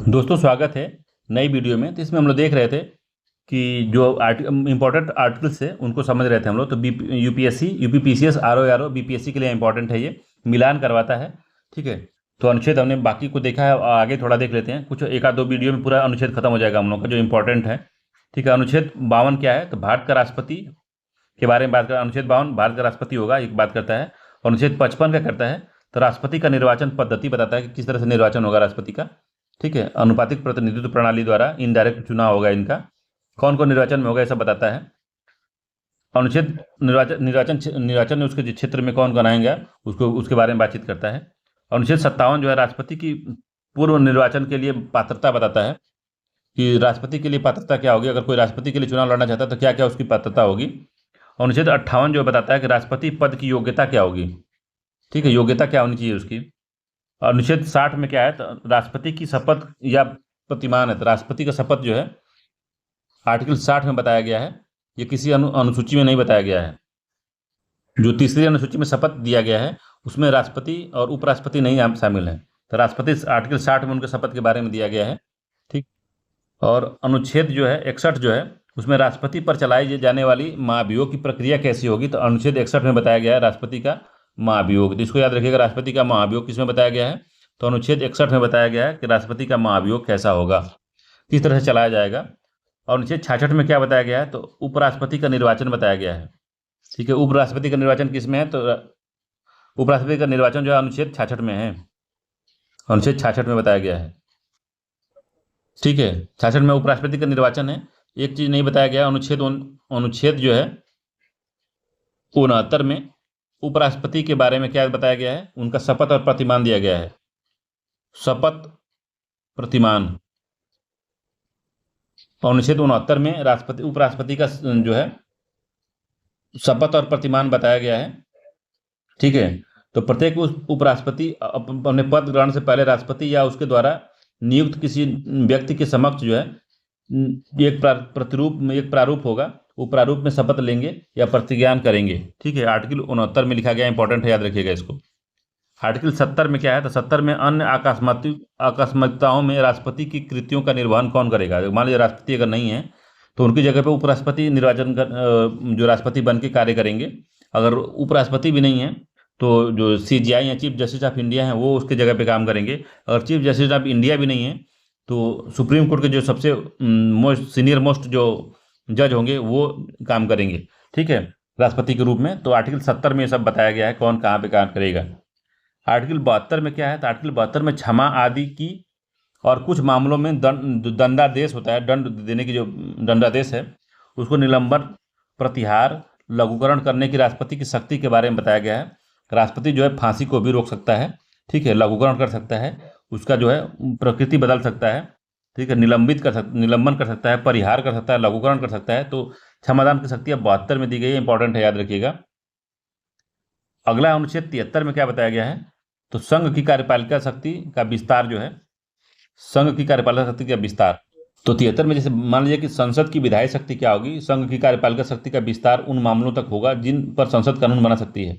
दोस्तों स्वागत है नई वीडियो में। तो इसमें हम लोग देख रहे थे कि जो इम्पोर्टेंट आर्टिकल्स है उनको समझ रहे थे हम लोग। तो यूपीएससी, यूपीपीसीएस, आरओ बीपीएससी के लिए इंपॉर्टेंट है, ये मिलान करवाता है। ठीक है, तो अनुच्छेद हमने बाकी को देखा है, आगे थोड़ा देख लेते हैं। कुछ एक आध दो वीडियो में पूरा अनुच्छेद खत्म हो जाएगा हम लोग का जो इंपॉर्टेंट है। ठीक है, अनुच्छेद 52 क्या है? तो भारत का राष्ट्रपति के बारे में बात कर। अनुच्छेद 52 भारत का राष्ट्रपति होगा, एक बात करता है। और अनुच्छेद 55 क्या करता है? तो राष्ट्रपति का निर्वाचन पद्धति बताता है कि किस तरह से निर्वाचन होगा राष्ट्रपति का। ठीक है, अनुपातिक प्रतिनिधित्व प्रणाली द्वारा इनडायरेक्ट चुनाव होगा इनका। कौन कौन निर्वाचन में होगा ये सब बताता है। अनुच्छेद निर्वाचन में उसके क्षेत्र में कौन कौन आएंगे उसको, उसके बारे में बातचीत करता है। अनुच्छेद 57 जो है राष्ट्रपति की पूर्व निर्वाचन के लिए पात्रता बताता है कि राष्ट्रपति के लिए पात्रता क्या होगी। अगर कोई राष्ट्रपति के लिए चुनाव लड़ना चाहता है तो क्या क्या उसकी पात्रता होगी। अनुच्छेद 58 जो बताता है कि राष्ट्रपति पद की योग्यता क्या होगी। ठीक है, योग्यता क्या होनी चाहिए उसकी। अनुच्छेद 60 में क्या है? तो राष्ट्रपति की शपथ या प्रतिमान है। तो राष्ट्रपति का शपथ जो है आर्टिकल 60 में बताया गया है, ये किसी अनुसूची में नहीं बताया गया है। जो तीसरी अनुसूची में शपथ दिया गया है उसमें राष्ट्रपति और उपराष्ट्रपति नहीं शामिल है। तो राष्ट्रपति आर्टिकल 60 में उनके शपथ के बारे में दिया गया है। ठीक, और अनुच्छेद जो है 61 जो है उसमें राष्ट्रपति पर चलाई जाने वाली महाभियोग की प्रक्रिया कैसी होगी। तो अनुच्छेद 61 में बताया गया है राष्ट्रपति का महाभियोग। तो इसको याद रखिएगा, राष्ट्रपति का महाभियोग किसमें बताया गया है? तो अनुच्छेद 61 में बताया गया है कि राष्ट्रपति का महाभियोग कैसा होगा, किस तरह से चलाया जाएगा। और अनुच्छेद 66 में क्या बताया गया है? तो उपराष्ट्रपति का निर्वाचन बताया गया है। ठीक है, उपराष्ट्रपति का निर्वाचन किस में है? तो उपराष्ट्रपति का निर्वाचन जो है अनुच्छेद 66 में है, अनुच्छेद 66 में बताया गया है। ठीक है, 66 में उपराष्ट्रपति का निर्वाचन है। एक चीज नहीं बताया गया, अनुच्छेद जो है 69 में उपराष्ट्रपति के बारे में क्या बताया गया है? उनका शपथ और प्रतिमान दिया गया है। शपथ प्रतिमान। अनुच्छेद 69 में राष्ट्रपति उपराष्ट्रपति का जो है शपथ और प्रतिमान बताया गया है। ठीक है, तो प्रत्येक उपराष्ट्रपति अपने पद ग्रहण से पहले राष्ट्रपति या उसके द्वारा नियुक्त किसी व्यक्ति के समक्ष जो है एक प्रारूप होगा, वो प्रारूप में शपथ लेंगे या प्रतिज्ञान करेंगे। ठीक है, आर्टिकल 69 में लिखा गया, इंपॉर्टेंट है, याद रखिएगा इसको। आर्टिकल 70 में क्या है? तो 70 में अन्य आकस्मिकताओं में राष्ट्रपति की कृतियों का निर्वहन कौन करेगा। मान लीजिए राष्ट्रपति अगर नहीं है तो उनकी जगह पे उपराष्ट्रपति निर्वाचन जो राष्ट्रपति बन के कार्य करेंगे। अगर उपराष्ट्रपति भी नहीं है तो जो CJI या चीफ जस्टिस ऑफ इंडिया है वो उसके जगह पे काम करेंगे। अगर चीफ जस्टिस ऑफ इंडिया भी नहीं है तो सुप्रीम कोर्ट के जो सबसे सीनियर मोस्ट जो जज होंगे वो काम करेंगे। ठीक है, राष्ट्रपति के रूप में। तो आर्टिकल 70 में ये सब बताया गया है कौन कहाँ पे काम करेगा। आर्टिकल 72 में क्या है? तो आर्टिकल 72 में क्षमा आदि की और कुछ मामलों में दंडादेश होता है, दंड देने की जो दंडादेश है उसको निलंबन, प्रतिहार, लघुकरण करने की राष्ट्रपति की शक्ति के बारे में बताया गया है। राष्ट्रपति जो है फांसी को भी रोक सकता है। ठीक है, लघुकरण कर सकता है, उसका जो है प्रकृति बदल सकता है। ठीक है, निलंबन कर सकता है, परिहार कर सकता है, लघुकरण कर सकता है। तो क्षमादान की शक्ति अब 72 में दी गई है, इंपॉर्टेंट है, याद रखिएगा। अगला अनुच्छेद 73 में क्या बताया गया है? तो संघ की कार्यपालिका शक्ति का विस्तार जो है, संघ की कार्यपालिका शक्ति का विस्तार। तो 73 में जैसे मान लीजिए कि संसद की विधायी शक्ति क्या होगी, संघ की कार्यपालिका शक्ति का विस्तार उन मामलों तक होगा जिन पर संसद कानून बना सकती है।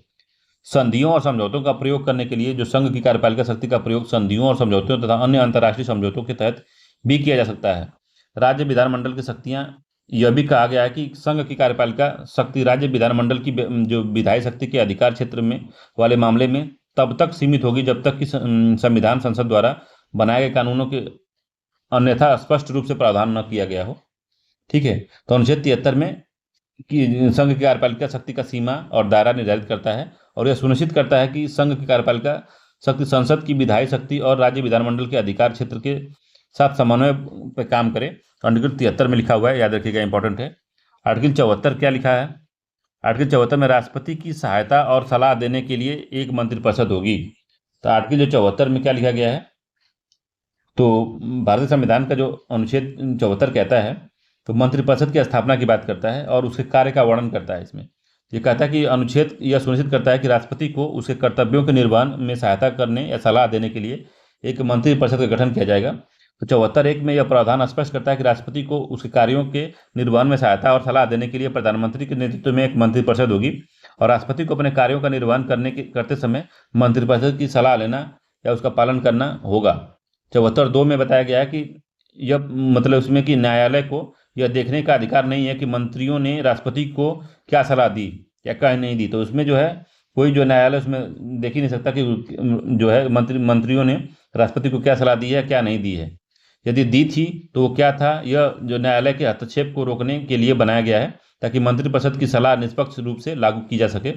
संधियों और समझौतों का प्रयोग करने के लिए जो संघ की कार्यपालिका शक्ति का प्रयोग संधियों और समझौतों तथा अन्य अंतर्राष्ट्रीय समझौतों के तहत भी किया जा सकता है। राज्य विधानमंडल की शक्तियां, यह भी कहा गया है कि संघ की कार्यपालिका शक्ति राज्य विधानमंडल की जो विधायी शक्ति के अधिकार क्षेत्र में वाले मामले में तब तक सीमित होगी जब तक कि संविधान संसद द्वारा बनाए गए कानूनों के अन्यथा स्पष्ट रूप से प्रावधान न किया गया हो। ठीक है, तो अनुच्छेद 73 में कि संघ की कार्यपालिका शक्ति का सीमा और दायरा निर्धारित करता है और यह सुनिश्चित करता है कि संघ की कार्यपालिका शक्ति संसद की विधायी शक्ति और राज्य विधानमंडल के अधिकार क्षेत्र के साथ समन्वय पर काम करे। आर्टिकल 73 में लिखा हुआ है, याद रखिएगा, इंपॉर्टेंट है। आर्टिकल 74 क्या लिखा है? आर्टिकल 74 में राष्ट्रपति की सहायता और सलाह देने के लिए एक मंत्रिपरिषद होगी। तो आर्टिकल 74 में क्या लिखा गया है? तो भारतीय संविधान का जो अनुच्छेद 74 कहता है तो मंत्रिपरिषद की स्थापना की बात करता है और उसके कार्य का वर्णन करता है। इसमें ये कहता है कि अनुच्छेद यह सुनिश्चित करता है कि राष्ट्रपति को उसके कर्तव्यों के निर्वहन में सहायता करने या सलाह देने के लिए एक मंत्रिपरिषद का गठन किया जाएगा। तो 74(1) में यह प्रावधान स्पष्ट करता है कि राष्ट्रपति को उसके कार्यों के निर्वहन में सहायता और सलाह देने के लिए प्रधानमंत्री के नेतृत्व में एक मंत्रिपरिषद होगी और राष्ट्रपति को अपने कार्यों का निर्वहन करते समय मंत्रिपरिषद की सलाह लेना या उसका पालन करना होगा। 74(2) में बताया गया है कि यह मतलब उसमें कि न्यायालय को यह देखने का अधिकार नहीं है कि मंत्रियों ने राष्ट्रपति को क्या सलाह दी या क्या नहीं दी। तो उसमें जो है कोई जो न्यायालय उसमें देख ही नहीं सकता कि जो है मंत्रियों ने राष्ट्रपति को क्या सलाह दी है क्या नहीं दी है। यदि दी थी तो वो क्या था, यह जो न्यायालय के हस्तक्षेप को रोकने के लिए बनाया गया है ताकि मंत्रिपरिषद की सलाह निष्पक्ष रूप से लागू की जा सके।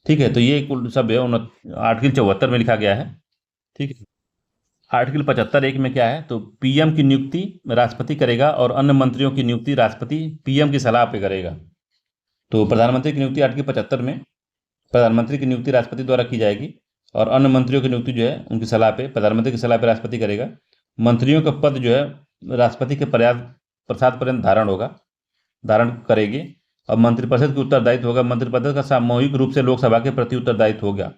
ठीक है, तो ये कुल सब है आर्टिकल 74 में लिखा गया है। ठीक है। आर्टिकल 75(1) में क्या है, तो पीएम की नियुक्ति राष्ट्रपति करेगा और अन्य मंत्रियों की नियुक्ति राष्ट्रपति पीएम की सलाह पे करेगा। तो प्रधानमंत्री की नियुक्ति आर्टिकल 75 में प्रधानमंत्री की नियुक्ति राष्ट्रपति द्वारा की जाएगी और अन्य मंत्रियों की नियुक्ति जो है उनकी सलाह पे, प्रधानमंत्री की सलाह पे राष्ट्रपति करेगा। मंत्रियों का पद जो है राष्ट्रपति के प्रसाद पर्यंत धारण करेगी और मंत्रिपरिषद की उत्तरदायित्व होगा, मंत्रिपरिषद का सामूहिक रूप से लोकसभा के प्रति उत्तरदायित्व होगा।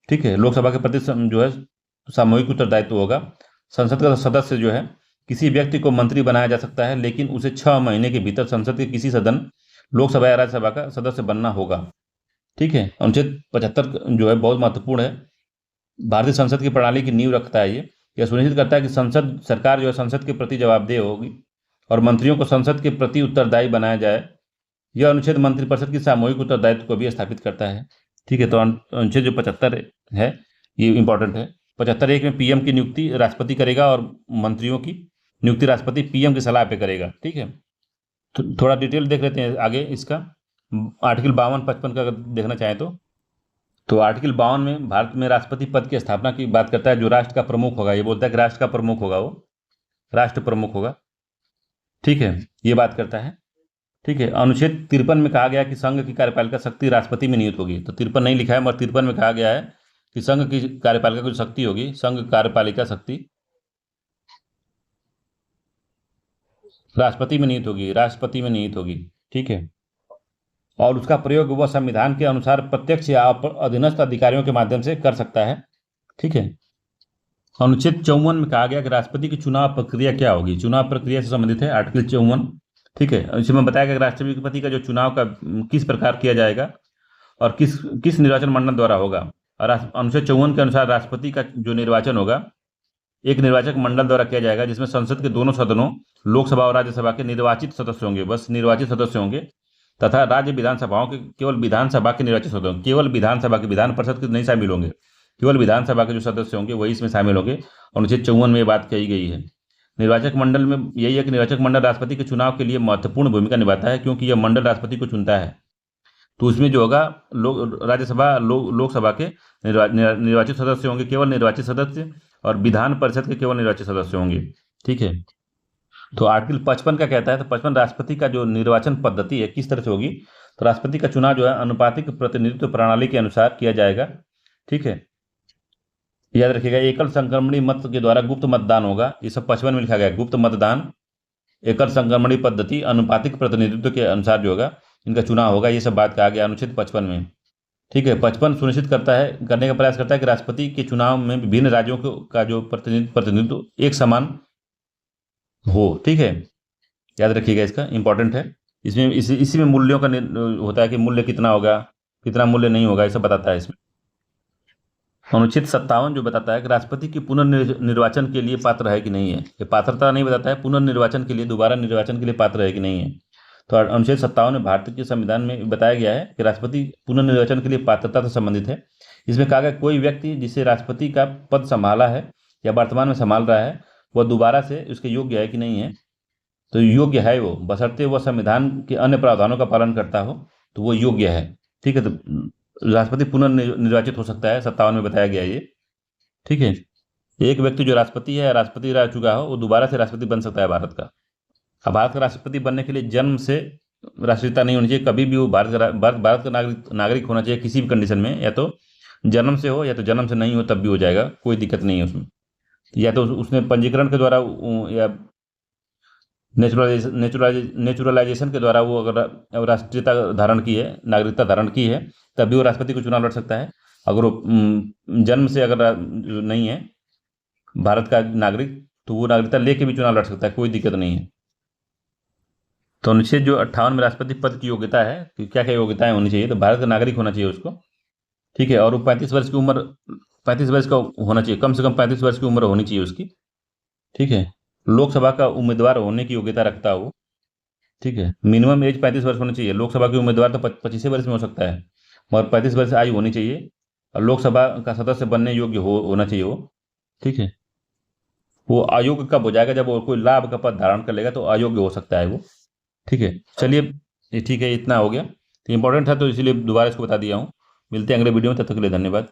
ठीक है, लोकसभा के प्रति जो है सामूहिक उत्तरदायित्व होगा। संसद का सदस्य जो है किसी व्यक्ति को मंत्री बनाया जा सकता है, लेकिन उसे 6 महीने के भीतर संसद के किसी सदन, लोकसभा या राज्यसभा का सदस्य बनना होगा। ठीक है, अनुच्छेद 75 जो है बहुत महत्वपूर्ण है। भारतीय संसद की प्रणाली की नींव रखता है ये। यह सुनिश्चित करता है कि सरकार जो है संसद के प्रति जवाबदेह होगी और मंत्रियों को संसद के प्रति उत्तरदायी बनाया जाए। यह अनुच्छेद मंत्रिपरिषद की सामूहिक उत्तरदायित्व को भी स्थापित करता है। ठीक है, तो अनुच्छेद जो 75 है ये इंपॉर्टेंट है। 75(1) में पीएम की नियुक्ति राष्ट्रपति करेगा और मंत्रियों की नियुक्ति राष्ट्रपति पीएम की सलाह पे करेगा। ठीक है, तो थोड़ा डिटेल देख लेते हैं आगे इसका। आर्टिकल 52-55 का अगर देखना चाहें तो आर्टिकल 52 में भारत में राष्ट्रपति पद की स्थापना की बात करता है। जो राष्ट्र का प्रमुख होगा, ये बोलता है कि राष्ट्र का प्रमुख होगा, वो राष्ट्र प्रमुख होगा। ठीक है, ये बात करता है। ठीक है, अनुच्छेद 53 में कहा गया कि संघ की कार्यपालिका शक्ति राष्ट्रपति में नियुक्त होगी। तो 53 नहीं लिखा है, मगर 53 में कहा गया है कि संघ की कार्यपालिका की शक्ति होगी, संघ कार्यपालिका शक्ति राष्ट्रपति में नियुक्त होगी। ठीक है, और उसका प्रयोग वह संविधान के अनुसार प्रत्यक्ष या अधीनस्थ अधिकारियों के माध्यम से कर सकता है। ठीक है, अनुच्छेद 54 में कहा गया कि राष्ट्रपति की चुनाव प्रक्रिया क्या होगी। चुनाव प्रक्रिया से संबंधित है आर्टिकल 54। ठीक है, इसमें बताया गया कि राष्ट्रपति का जो चुनाव का किस प्रकार किया जाएगा और किस निर्वाचन मंडल द्वारा होगा। और अनुच्छेद 54 के अनुसार राष्ट्रपति का जो निर्वाचन होगा एक निर्वाचक मंडल द्वारा किया जाएगा, जिसमें संसद के दोनों सदनों, लोकसभा और राज्यसभा के निर्वाचित सदस्य होंगे, बस निर्वाचित सदस्य होंगे, तथा राज्य विधानसभाओं के केवल विधानसभा के निर्वाचित सदस्य होंगे, केवल विधानसभा के, विधान परिषद के नहीं शामिल होंगे, केवल विधानसभा के जो सदस्य होंगे वही इसमें शामिल होंगे। अनुच्छेद 54 में ये बात कही गई है। निर्वाचक मंडल में यही है कि निर्वाचक मंडल राष्ट्रपति के चुनाव के लिए महत्वपूर्ण भूमिका निभाता है, क्योंकि यह मंडल राष्ट्रपति को चुनता है। तो उसमें जो होगा राज्यसभा लोकसभा के निर्वाचित सदस्य होंगे, केवल निर्वाचित सदस्य, और विधान परिषद के केवल निर्वाचित सदस्य होंगे। ठीक है, तो आर्टिकल 55 का कहता है, तो 55 राष्ट्रपति का जो निर्वाचन पद्धति है किस तरह से होगी। तो राष्ट्रपति का चुनाव जो है अनुपातिक प्रतिनिधित्व प्रणाली के अनुसार किया जाएगा। ठीक है, याद रखिएगा, एकल संक्रमणी मत के द्वारा गुप्त मतदान होगा। ये सब 55 में लिखा गया है, गुप्त मतदान, एकल संक्रमणी पद्धति, अनुपातिक प्रतिनिधित्व के अनुसार जो होगा इनका चुनाव होगा। ये सब बात कहा गया अनुच्छेद 55 में। ठीक है, 55 सुनिश्चित करने का प्रयास करता है कि राष्ट्रपति के चुनाव में विभिन्न राज्यों का जो प्रतिनिधित्व एक समान हो। ठीक है, याद रखिएगा, इसका इंपॉर्टेंट है। इसमें इसी में मूल्यों का होता है कि मूल्य कितना होगा, कितना मूल्य नहीं होगा, ये सब बताता है इसमें। अनुच्छेद 57 जो बताता है कि राष्ट्रपति की पुनर्निर्वाचन के लिए पात्र है कि नहीं है। ये पात्रता नहीं बताता है, पुनर्निर्वाचन के लिए, दोबारा निर्वाचन के लिए पात्र है कि नहीं है। तो अनुच्छेद 57 में भारत के संविधान में बताया गया है कि राष्ट्रपति पुनर्निर्वाचन के लिए पात्रता से संबंधित है। इसमें कहा गया कोई व्यक्ति जिसे राष्ट्रपति का पद संभाला है या वर्तमान में संभाल रहा है, वह दोबारा से उसके योग्य है कि नहीं है। तो योग्य है वो, बशर्ते वह संविधान के अन्य प्रावधानों का पालन करता हो तो वो योग्य है। ठीक है, तो राष्ट्रपति पुनर्निर्वाचित हो सकता है, 57 में बताया गया ये। ठीक है, एक व्यक्ति जो राष्ट्रपति है, राष्ट्रपति रह चुका हो, वो दोबारा से राष्ट्रपति बन सकता है भारत का। अब भारत का राष्ट्रपति बनने के लिए जन्म से राष्ट्रीयता नहीं होनी चाहिए, कभी भी वो भारत का नागरिक होना चाहिए किसी भी कंडीशन में, या तो जन्म से हो या तो जन्म से नहीं हो, तब भी हो जाएगा, कोई दिक्कत नहीं है उसमें। या तो उसने पंजीकरण के द्वारा या नेचुरलाइजेशन के द्वारा वो अगर राष्ट्रीयता धारण की है, नागरिकता धारण की है, तब भी वो राष्ट्रपति को चुनाव लड़ सकता है। अगर वो जन्म से अगर नहीं है भारत का नागरिक, तो वो नागरिकता लेके भी चुनाव लड़ सकता है, कोई दिक्कत नहीं है। तो अनुच्छेद जो 58 में राष्ट्रपति पद की योग्यता है कि क्या क्या योग्यताएं होनी चाहिए, तो भारत का नागरिक होना चाहिए उसको। ठीक है, और वो 35 वर्ष का होना चाहिए, कम से कम 35 वर्ष की उम्र होनी चाहिए उसकी। ठीक है। लोकसभा का उम्मीदवार होने की योग्यता रखता हो। ठीक है। मिनिमम एज 35 वर्ष होनी चाहिए। लोकसभा के उम्मीदवार तो 25 वर्ष में हो सकता है, मगर 35 वर्ष आयु होनी चाहिए। और लोकसभा का सदस्य बनने योग्य होना चाहिए वो। ठीक है। वो अयोग्य कब हो जाएगा, जब वो कोई लाभ का पद धारण कर लेगा तो अयोग्य हो सकता है वो। ठीक है। चलिए, ये ठीक है, इतना हो गया। तो इंपॉर्टेंट था तो इसीलिए दोबारा इसको बता दिया हूँ। मिलते हैं अगले वीडियो में, तब तक के लिए धन्यवाद।